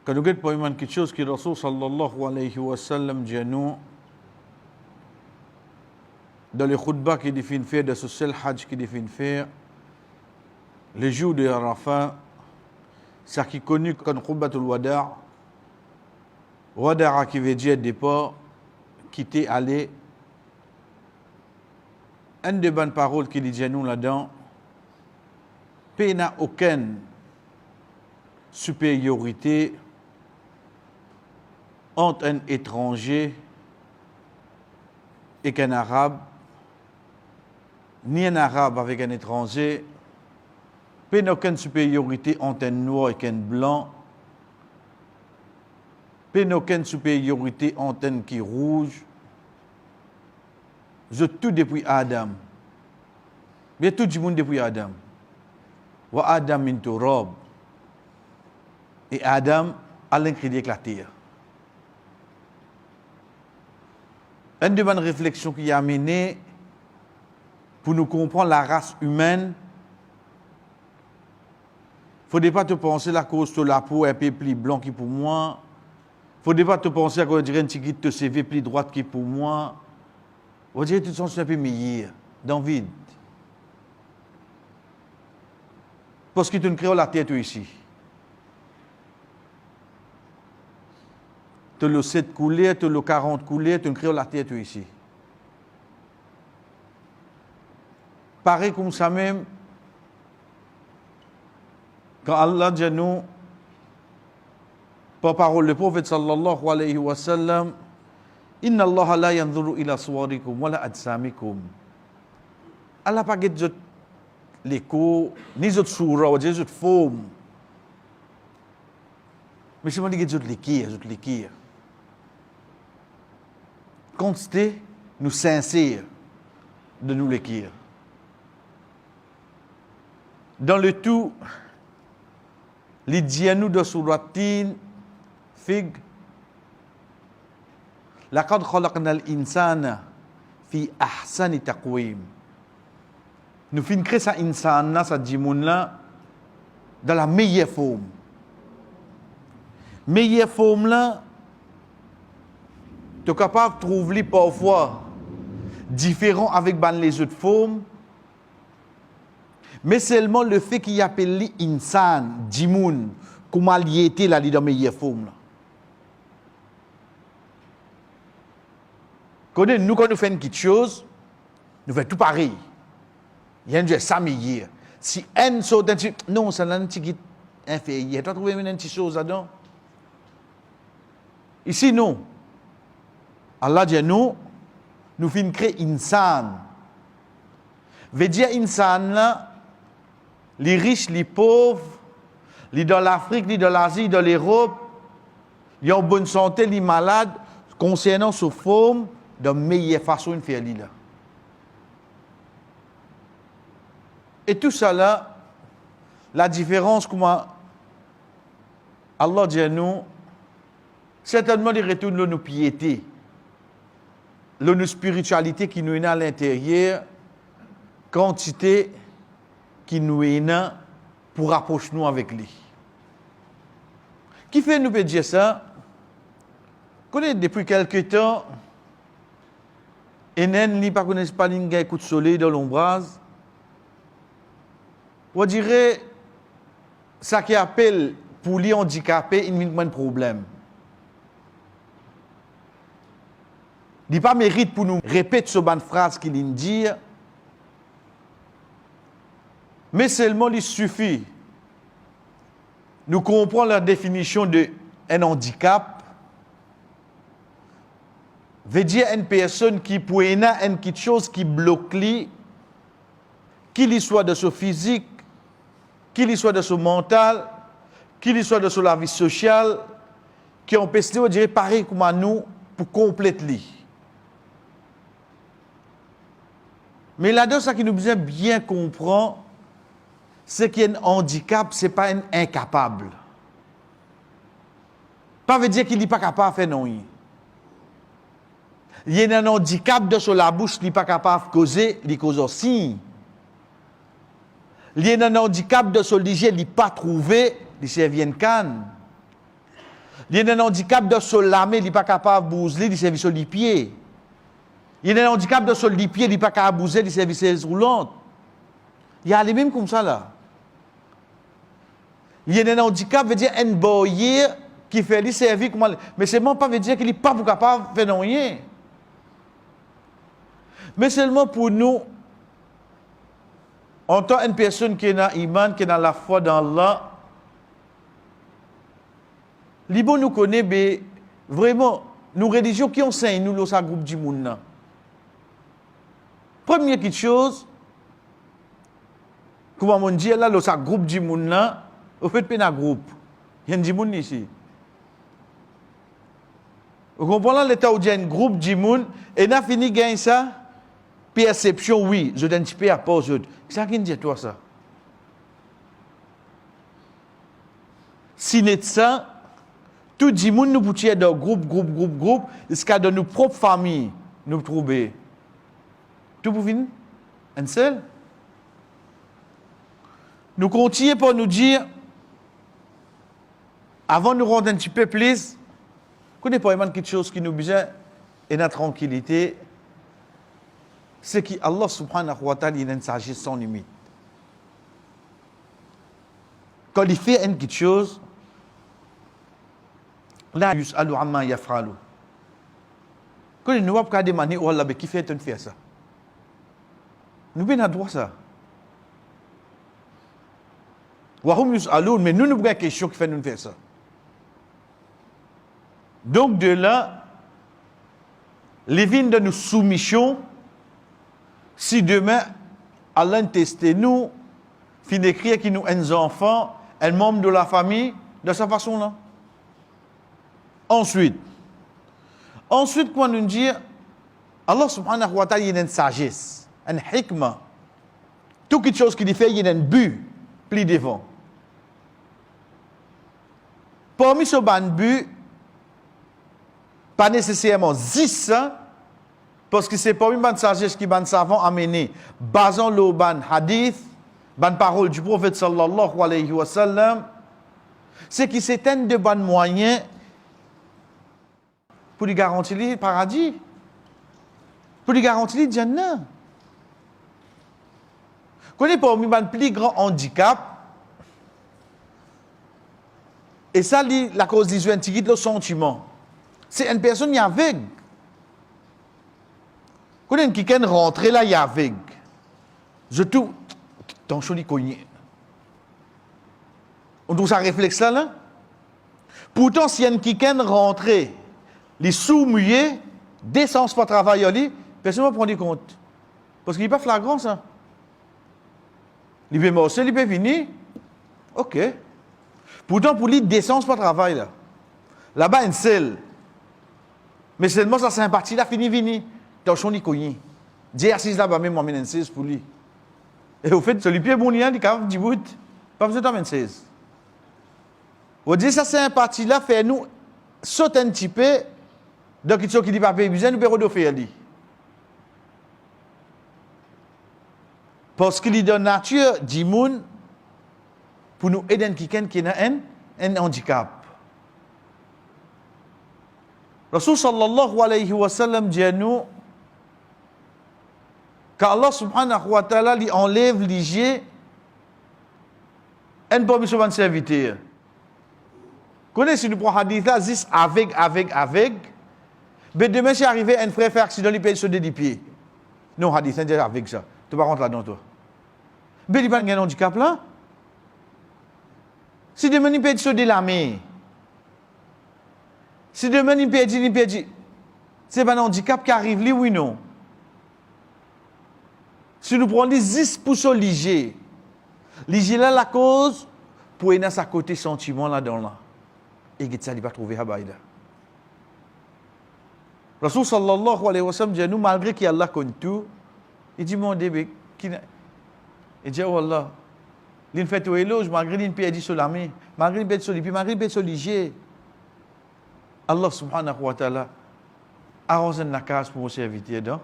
Quand nous avons quelque chose que Rasul sallallahu alayhi wa sallam dit à nous, dans les khutbahs qu'il définit faire, dans ce seul hajj qu'il définit faire, les jours de Arafat, c'est qui est connu comme khutbatul wada', wada' qui veut dire départ, quitter, aller. Une des bonnes paroles qu'il dit à nous là-dedans, il n'y a aucune supériorité entre un étranger et qu'un arabe, ni un arabe avec un étranger, il n'y a aucune supériorité entre un noir et un blanc, il n'y a aucune supériorité entre un qui est rouge. Je tout depuis Adam. Mais tout le monde depuis Adam. Wa Adam min turab. Et Adam a l'incrédit la terre. Une des bonnes réflexions qui a amené pour nous comprendre la race humaine, il ne faudrait pas te penser la cause de la peau est un peu plus blanc qui pour moi. Il ne faudrait pas te penser à cause de une petite te CV plus droite qui pour moi. On dirait que tu te sens un peu meilleur, dans le vide. Parce que tu ne crées la tête ici. Tu as le 7 coulé, tu as le 40 coulé, tu ne crées la tête ici. Pareil comme ça même, quand Allah dit à nous, par parole le prophète sallallahu alayhi wa sallam, Inna Allah la yanzuru ila suwarikum wala ajsamikum. Allah pas get zot l'écho, ni zot soura, ou zot forme. Mais c'est moi qui get zot l'équire. Constater, nous sincères de nous l'équire. Dans le tout, les dianou de suratin, fig, لقد خلقنا الإنسان في أحسن تقويم. Nous finissons créer ça insan, ça djimoun là, dans la meilleure forme. Meilleure forme là, tu es capable de trouver parfois différent avec les autres formes, mais seulement le fait qu'il appelle insan, djimoun, comment il était là dans la meilleure forme là. Quand nous faisons quelque chose, nous faisons tout pareil. Il y a un ça meilleur. Si un saute, non, c'est un petit inférieur. Tu as trouvé une petite chose là-dedans? Ici, non. Allah dit nous faisons créer insan. Veut dire insan là, les riches, les pauvres, les dans l'Afrique, les dans l'Asie, dans l'Europe, les en bonne santé, les malades, concernant sa forme, de meilleure façon de faire là. Et tout ça là, la différence, comment Allah dit à nous, certainement il retourne nos piétés, nos spiritualité qui nous est à l'intérieur, quantité qui nous est pour rapprocher nous avec lui. Qui fait nous peut dire ça? Connaît depuis quelque temps, et n'en li pas connaissent pas l'ingé coup de soleil dans l'ombrage. On dirait ça qui appelle pour les handicapés un problème. Il pas mérite pour nous répéter ce bonne phrase qu'il dit, mais seulement il suffit. Nous comprenons la définition de un handicap. Veut dire une personne qui peut avoir quelque chose qui bloque lui, qu'il soit de son physique, qu'il soit de son mental, qu'il soit de son vie sociale, qui empêche de dire pareil comme à nous pour compléter lui. Mais là-dedans, ce qui nous besoin bien comprendre, c'est qu'un handicap, ce n'est pas un incapable. Pas veut dire qu'il n'est pas capable de faire non. Il y a un handicap de sur la bouche, il n'est pas capable de causer, il cause aussi. Il y a un handicap de sur l'hygiène, il n'est pas trouvé, il s'est bien canne. Il y a un handicap de se lamer, il n'est pas capable de bouger, il service sur les pieds. Il y a un handicap de se les pieds, il n'est pas capable de bouger, il service roulantes. Il y a les mêmes comme ça là. Il y a un handicap, veut dire un boyer qui fait les services, mais seulement pas veut dire qu'il n'est pas capable de faire rien. Mais seulement pour nous, en tant qu'une personne qui est dans l'iman, qui est dans la foi dans Allah, Libo nous connaît, mais vraiment, nous religions qui enseignent nous le groupe du monde. Première chose, comment on dit là, le groupe du monde, au fait, pas un groupe. Il y a un monde ici. Vous comprenez l'état où il y a un groupe du monde, et on a fini de gagner ça? Perception, oui, je donne un petit peu à pause. Qu'est-ce qui dit toi ça? Si n'est ça, tout le monde nous peut dans groupe, jusqu'à dans nos propres familles, nous trouver. Tout pour finir? Un seul? Nous continuons pour nous dire, avant de nous rendre un petit peu plus, qu'on n'est pas quelque chose qui nous besoin et notre tranquillité, c'est qu'Allah subhanahu wa ta'ala, il a une sagesse sans limite. Quand il fait quelque chose, là, yus'alu amma yaf'alu. Quand il nous a pas demandé, oh Allah, qui fait faire ça? Nous avons droit ça. Wahum yus'alun, mais nous avons une question qui fait nous faire ça. Donc de là, les vignes de nos soumissions, si demain, Allah teste nous, fin d'écrire qu'il nous un enfant, un membre de la famille, de cette façon-là. Ensuite, quand nous dit, Allah subhanahu wa ta'ala, il y a une sagesse, une hikmah. Toute chose qu'il fait, il y a un but, plus devant. Parmi ce but, pas nécessairement 10, parce que c'est pas une bonne sagesse qui ban savant amener, basant le ban hadith, ban parole du prophète sallallahu alayhi wa sallam, c'est qu'il s'éteint de bons moyens pour lui garantir le paradis, pour lui garantir le Jannah. Connaît pas un plus grand handicap, et ça, la cause des yeux, le sentiment. C'est une personne qui est aveugle. Quand il y a quelqu'un rentré là, il est aveugle. Je tout. Ton choli cogné. On trouve ça réflexe là? Pourtant, si il y a quelqu'un rentré, les sous-mouillés, descendent pas travailler, personne ne va prendre compte. Parce qu'il n'est pas flagrant ça. Il peut morcer, il peut finir. Ok. Pourtant, pour lui, descend pas travail là. Là-bas, une selle. Mais seulement ça, c'est un parti là, fini. Dans il cogné. Dieu assise là-bas, même moi, une 16 pour lui. Et au fait, celui qui est bon, il a dit, bout, pas besoin d'en 16. On dit, ça, c'est un parti là, fait nous sauter un petit peu, donc il qui dit pas besoin, nous pouvons refaire lui. Parce qu'il est de nature, dit moun, pour nous aider quelqu'un qui a un handicap. Rasul sallallahu alayhi wa sallam dit à nous, qu'Allah subhanahu wa ta'ala lui enlève l'hygiène, elle ne peut pas se faire serviteur. Connaissez, si nous prenons hadith là, zis avec, mais demain, c'est arrivé, un frère fait accident, il peut se dédipier. Non, hadith, c'est déjà avec ça. Tu vas rentrer là-dedans, toi. Mais il n'y a pas de handicap là. Si demain, il peut se délamer. Si demain, il peut dire, c'est pas un handicap qui arrive, lui, oui, non. Si nous prenons les 10% léger, là, la cause, pour aider sa côté sentiment là-dedans là. Et que ça, il va trouver Habaï là. Rasul sallallahu alayhi wa sallam dit, nous, malgré qu'Allah connaît tout, il dit, mon Dieu, il dit, oh Allah, il fait tout éloge, malgré qu'il peut dire sur l'armée, malgré qu'il peut être sur les pieds, malgré qu'il peut être sur léger. Allah subhanahu wa ta'ala arrose une case pour vos serviteurs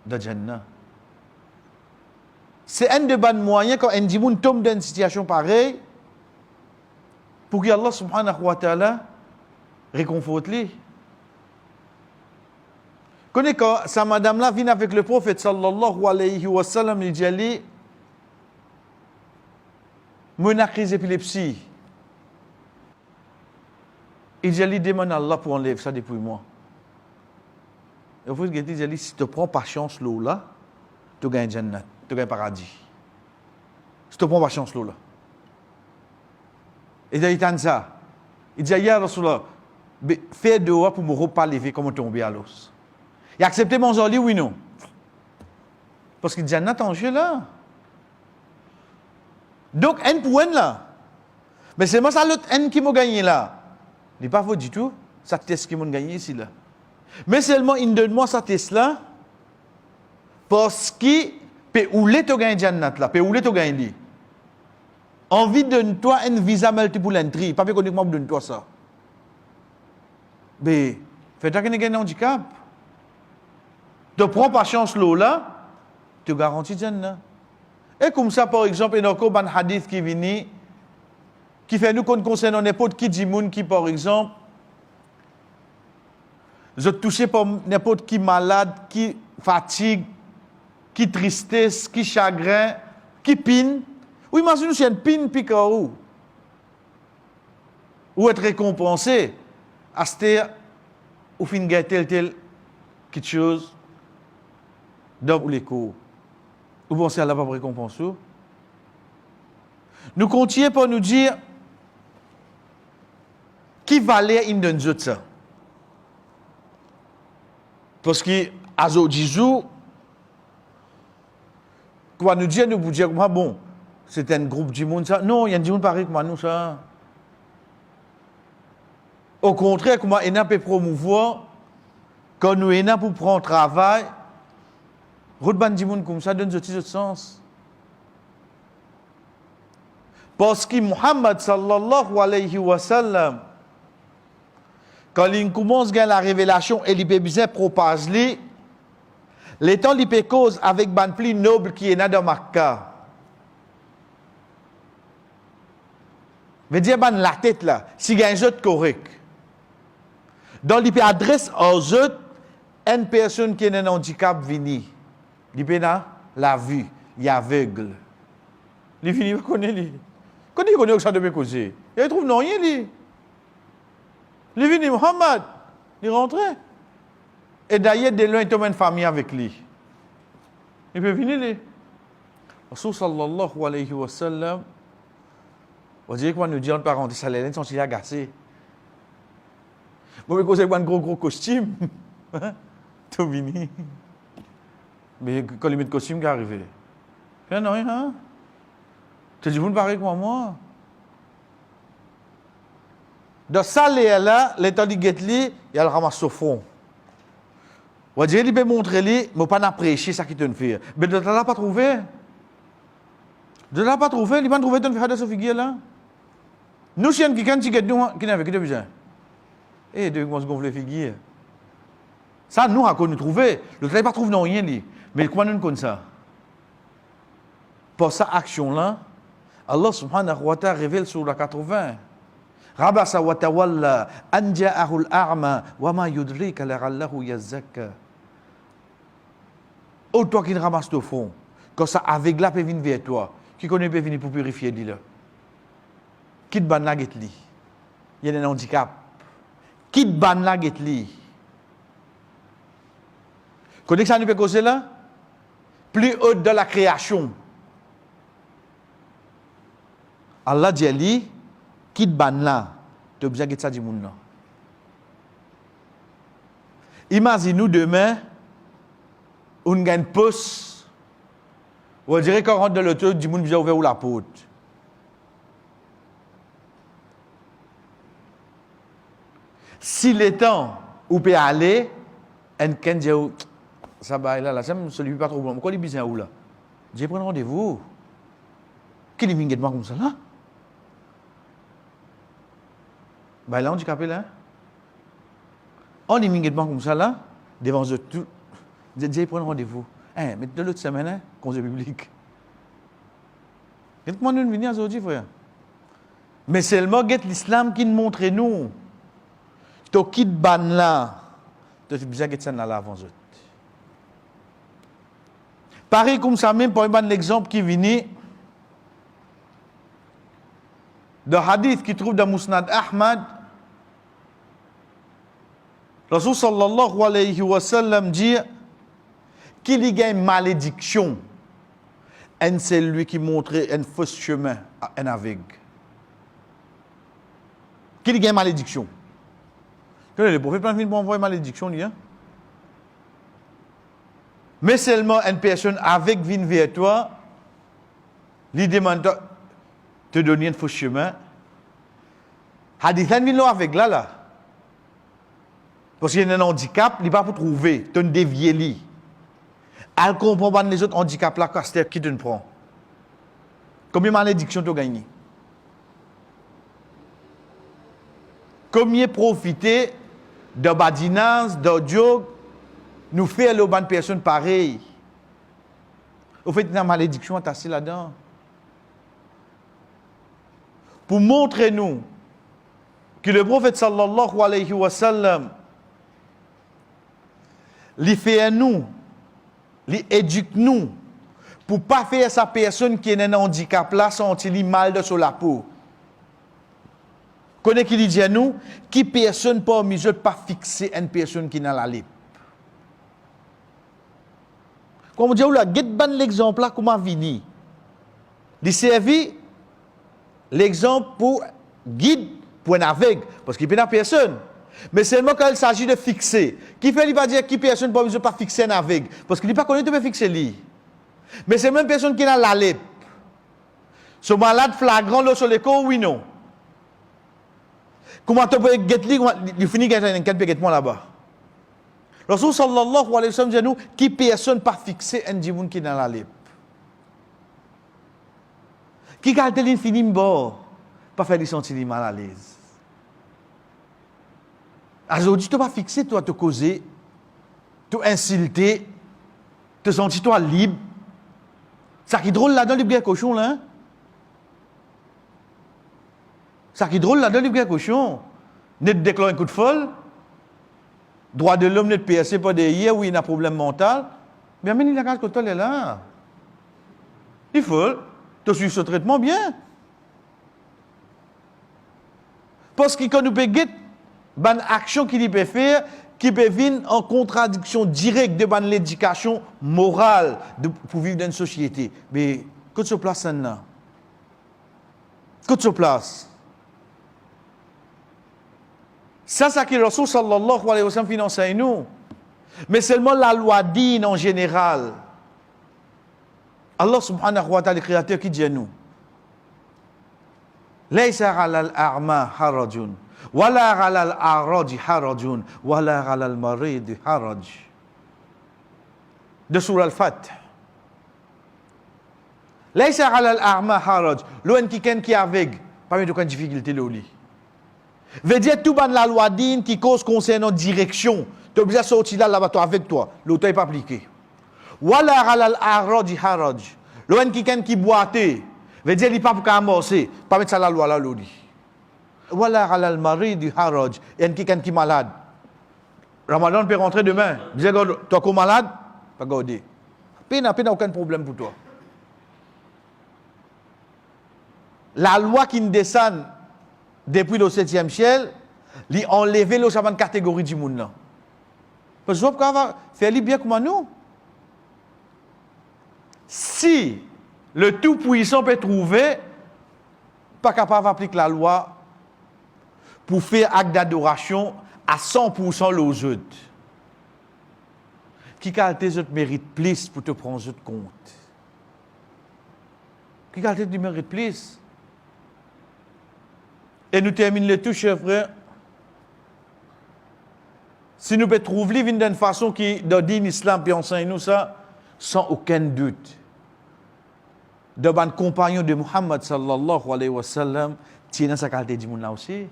dans Jannah. C'est un des bons moyens quand un dimoun tombe dans une situation pareille pour que Allah subhanahu wa ta'ala réconforte-les. Connais quand sa madame-là vient avec le prophète sallallahu alayhi wa sallam, il dit allez, mon crise d'épilepsie. Il dit allez, demande à Allah pour enlever ça depuis moi. Et au fait, il dit allez, si tu prends patience là, tu gagnes Jannat, tu gagnes paradis. Si tu prends patience là. Il dit ça. Il dit ya Rasulallah, fais dehors pour me reparler comme tomber à l'os. Il a accepté mon joli, oui, non. Parce que Jannat en jeu là. Donc, un point là. Mais c'est moi ça l'autre un qui m'a gagné là. Il n'est pas faux du tout. Ça test qui m'a gagné ici là. Mais seulement, il donne-moi sa test là. Parce que, peut où l'est tu gagné Jannat là, peut où l'est tu gagné. Envie de toi un visa multiple entry. Pas qu'on moi donne toi ça. Mais, fais-toi qu'il y a un handicap. Tu prends patience là, tu garantis Jannah. Et comme ça, par exemple, il y a un hadith qui vient, qui fait nous qu'on concerne n'importe qui dit qui, par exemple, je touché par n'importe qui malade, qui fatigue, qui tristesse, qui chagrin, qui pine. Oui, imagine c'est une pine picarou. Ou être récompensé. À ce ou fin tel quelque chose. Donc, les cours. Vous pensez à la pas récompense? Nous continuons pour nous dire qui valait une de ça. Parce que, à Zodjizou, quoi nous dire, nous vous dire, bon, c'est un groupe du monde, ça. Non, il y a un monde pareil comme nous, ça. Au contraire, comment ENA peut promouvoir, quand nous ENA pour prendre travail, Roudban du monde comme ça donne ce sens. Parce que Muhammad sallallahu alayhi wa sallam, quand il commence à la révélation et il peut bien propager, les temps il peut cause avec ban plus noble qui est dans Makkah. Veut dire ban la tête là, si il y a un jeu correct. Donc il peut adresse aux autres une personne qui a un handicap vini. Il peut la vue, il est aveugle. Il finit par connaître. Quand il connaît que ça devait causer, il trouve non rien lui. Il vient Muhammad, il rentre. Et d'ailleurs, de loin, il tombe une famille avec lui. Il peut venir lui. Rasul sallallahu alayhi wa sallam, on dirait qu'on nous dit en parenthèse, ça les sont si agacés. Bon, mais quand c'est un gros costume, tout vini. Mais quand il met le costume qui est arrivé, il non, hein? Tu dis, vous ne parlez comme moi. Dans ça, là, l'état du guet-li, il y a le ramasse au fond. On dirait qu'il peut montrer, mais il ne pas apprécier ça qui te fait. Mais de là, pas trouvé. De là, pas trouvé, il n'a pas trouvé ton faire de ce figure là. Nous, si on qui guet nous, qui n'avait que besoin. Et de comment se gonfler figure. Ça, nous, on nous trouvé. Le travail pas trouvé non rien, lui. Mais comment nous connaissons ça? Pour cette action-là, Allah subhanahu wa ta'ala révèle sur la 80. Rabasa wa tawalla an ja'ahu al-a'ma wa ma yudrika la'allahu yazakka. Oh, toi qui ne ramasses au fond, quand ça avec la peut venir vers toi, qui connaît peut venir pour purifier lui là. Qui te ban la get li. Il y a un handicap. Qui te ban la get li. Connais que ça nous peut causer là? Plus haut de la création. Allah dit ali, quitte ban là, tu as besoin de ça du monde là. Imagine-nous demain, on gagne poste, on dirait qu'on rentre dans le truc du monde vient ouvert la porte. Si le temps où peut aller, un ken dit ça va là, ça me celui pas trop bon. Pourquoi il bizarre où là? J'ai pris rendez-vous. Qui est immédiatement comme ça là? Ben là, handicapé là. On est immédiatement comme ça là, devant eux tout. J'ai pris rendez-vous. Mais de l'autre semaine, conseil public. Comment nous venons aujourd'hui, frère? Mais seulement l'islam qui nous montre nous. tu quittes ban là, tu as besoin de ça là avant eux. Pareil comme ça même, pour un exemple qui vient de hadith qui trouve dans Musnad Ahmad, Rasul sallallahu alayhi wa sallam dit qu'il y a une malédiction, et c'est lui qui montre un faux chemin à un aveugle. Qu'il y a une malédiction. Le prophète plein de pour envoyer une malédiction, hein? Mais seulement une personne avec vient vers toi, lui demande te donner un faux chemin. Hadith là avec là. Parce qu'il y a un handicap, il n'est pas pour trouver, tu as dévié lui. Elle comprend pas les autres handicaps là, c'est qui te prend. Combien de malédictions tu as gagné? Combien profiter de badinage, de joke, nous faire les bonnes personnes pareilles. Au fait, il y a une malédiction attachée là-dedans. Pour montrer nous que le prophète sallallahu alayhi wa sallam, il fait nous, il éduque nous, pour ne pas faire sa personne qui est un handicap là, sentir mal de sur la peau. Connaissez qui dit à nous, qui personne parmi eux pas fixer une personne qui n'a la lip. Comme on dit, là, get ban l'exemple là, comment venir. Il servi l'exemple pour guide, pour un aveugle, parce qu'il n'y a personne. Mais seulement quand il s'agit de fixer. Qui fait, il va dire qui personne parmi eux pas fixer un aveugle, parce qu'il n'est pas connu de fixer lui. Mais c'est même personne qui n'a la lip. Ce malade flagrant là sur l'écho, oui, non. Comment tu peux get lui, il finit qu'il y a un cas là-bas. Rasul sallallahu alayhi wa sallam dit nous, qui personne pas fixé un djimoun qui dans la lip. Qui garde l'infini bord, pas faire lui sentir mal à l'aise. Aujourd'hui, tu pas fixé, toi, te causer, te insulter, te sentir toi libre. Ça qui est drôle là-dedans, le bien cochon, là. Hein? Ça qui est drôle là-dedans, le bien cochon. Net déclare un coup de folle. Droit de l'homme, net PSC, pas derrière, oui, il a un problème mental. Mais il a qu'à ce est là. Il faut. Tu suis ce traitement bien. Parce que quand nous peut get, ban action qu'il peut faire, qui peut venir en contradiction directe de l'éducation morale pour vivre dans une société. Mais que tu place là? Que tu place? Ça, c'est ce que le Rasul sallallahu alayhi wa sallam finance à nous. Mais seulement la loi dit en général. Allah subhanahu wa ta'ala, le créateur qui dit à nous. Laysa ala al-a'ma harajun, wala ala al-a'raj harajun, wala ala al-marid haraj. De surah al-Fath. Laysa ala al-a'ma haraj. L'un qui est aveugle, pas de aucune difficulté le lit. Veut dire tout ban la loi din qui cause concernant direction. Tu es obligé de sortir là-bas avec toi. L'autre n'est pas appliqué. Wala halal araj haraj. L'un qui boite. Veut dire il n'est pas pour amorcer. Pas mettre ça la loi là l'odi. Wala halal marid haraj. Il y a quelqu'un qui est malade. Ramadan peut rentrer demain. Dis toi comme malade, pas garder. Peine aucun problème pour toi. La loi qui ne descend depuis le 7e ciel, il a enlevé la catégorie du monde. Parce que vous faire bien comme nous. Si le Tout-Puissant peut trouver, pas capable d'appliquer la loi pour faire acte d'adoration à 100% aux autres. Qui qualité autres mérite plus pour te prendre autres compte? Qui qualité du mérite plus? Et nous terminons le tout, chers frères. Si nous pouvons trouver d'une façon qui, dans l'islam, puis enseigne nous ça, sans aucun doute. De ban compagnon de Muhammad sallallahu alayhi wa sallam, tu es dans sa qualité du monde là aussi.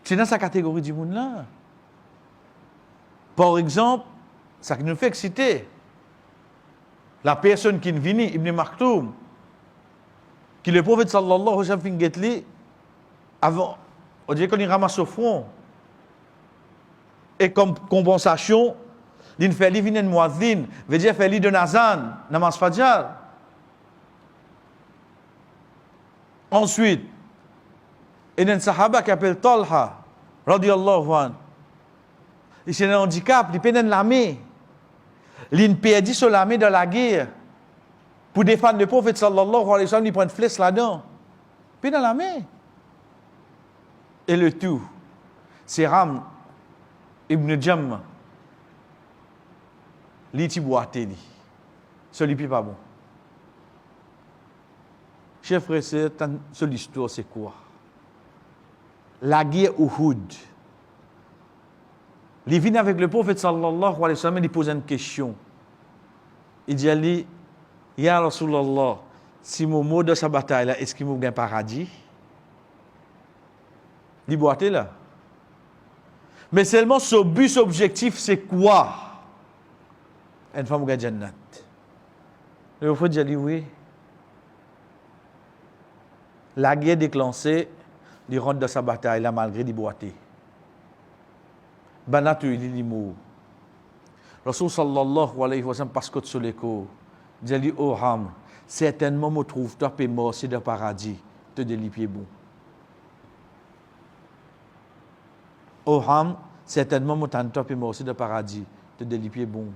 Tu es dans sa catégorie du monde là. Par exemple, ça qui nous fait exciter. La personne qui vient, Ibn Maktoum, qui le prophète sallallahu alayhi wa sallam avant on dirait qu'on y ramasse au front. Et comme compensation, il fait li vinen muazzin, veut dire fait li de nazan, namaz fajr. Ensuite, il y a un sahaba qui s'appelle Talha, radiyallahu anhu. Il a un handicap, il peine l'armée. Il a perdu sur l'armée dans la guerre. Pour défendre le prophète sallallahu alayhi wa sallam, il prend une flèche là-dedans. Puis dans l'armée. Et le tout, c'est Ram ibn Jam. L'iti boité li. Celui-ci pas bon. Chers frères et sœurs, cette histoire c'est quoi? La guerre Uhud. Il vient avec le prophète sallallahu alayhi wa sallam, il pose une question. Il dit à lui, Ya Rasulallah, si mon mot de sa bataille là, est-ce qu'il m'a gagné paradis? Il boité là. Mais seulement ce but, ce objectif, c'est quoi? Une femme gagne Jannat. Le prophète dit oui. La guerre déclenchée, il rentre dans sa bataille là malgré les boité. Banatu il est mort. Rasul sallallahu alayhi wa sallam parce que sur l'écho, dit oh Ham, certainement me trouve toi pe mort c'est de paradis, te de les pieds bon. Oh Ham, certainement me tente toi pe mort c'est de paradis, te de les pieds bon.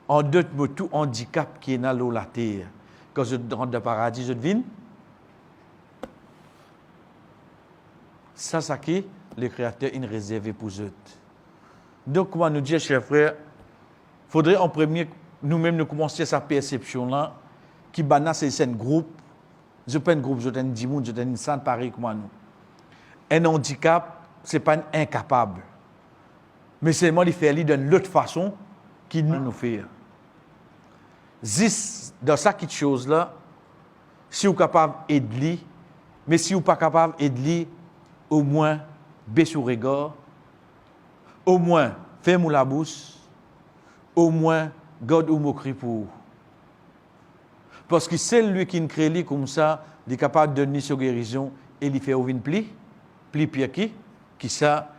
En deux mots, tout handicap qui est dans l'eau la terre, quand je rentre dans le paradis, je devine. Ça, c'est qui le Créateur est réservé pour eux. Donc, comment nous dire, chers frères, il faudrait en premier, nous-mêmes, nous commencer cette perception-là, qui bana c'est un groupe, je pas un groupe, je un 10 personnes, je une sainte pareil comme nous. Un handicap, ce n'est pas un incapable. Mais seulement il fait de l'autre façon qu'il nous fait. Dans cette chose-là, si vous êtes capable d'aider, mais si vous n'êtes pas capable d'aider, au moins, baissez le regard, au moins, fermez la bouche, au moins, garde ou cri pour vous. Parce que c'est lui qui crée lui comme ça, il est capable de donner sa guérison et il fait une pli pire qui ça,